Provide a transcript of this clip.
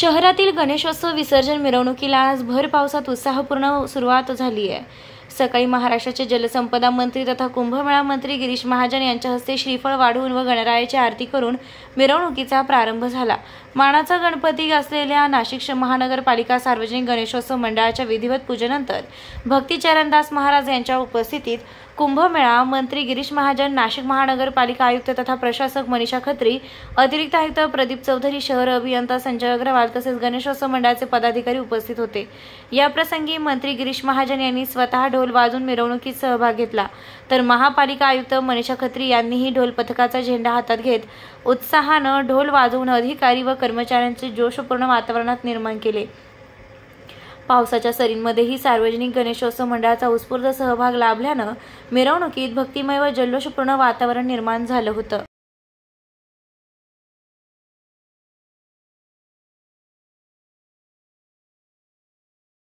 शहरातील गणेशोत्सव विसर्जन मिरवणुकीला आज भर पावसात उत्साहपूर्ण सुरुवात झाली आहे। सकाळी महाराष्ट्राचे जलसंपदा मंत्री तथा कुंभमेळा मंत्री गिरीश महाजन यांच्या हस्ते श्रीफळ वाढवून व गणरायाची आरती करून मिरवणुकीचा प्रारंभ झाला। मानाचा गणपती असलेल्या नाशिक महानगरपालिका सार्वजनिक गणेशोत्सव मंडळाच्या विधिवत पूजेनंतर भक्ती चरणदास महाराज यांच्या उपस्थितीत कुंभमेळा मंत्री गिरीश महाजन, नाशिक महानगरपालिका आयुक्त तथा प्रशासक मनीषा खत्री, अतिरिक्त आयुक्त प्रदीप चौधरी, शहर अभियंता संजय अग्रवाल तसेच गणेशोत्सव मंडळाचे पदाधिकारी उपस्थित होते। या प्रसंगी मंत्री गिरीश महाजन यांनी स्वतः ढोल वाजवून मिरवणुकीत सहभाग घेतला, तर महापालिका आयुक्त मनीषा खत्री यांनीही ढोल पथकाचा झेंडा हातात घेत उत्साहानं ढोल वाजवून अधिकारी व कर्मचाऱ्यांचे जोशपूर्ण वातावरणात निर्माण केले। पावसाच्या सरींमध्येही सार्वजनिक गणेशोत्सव मंडळाचा उत्स्फूर्त सहभाग लाभल्यानं मिरवणुकीत भक्तिमय व जल्लोषपूर्ण वातावरण निर्माण झालं होतं।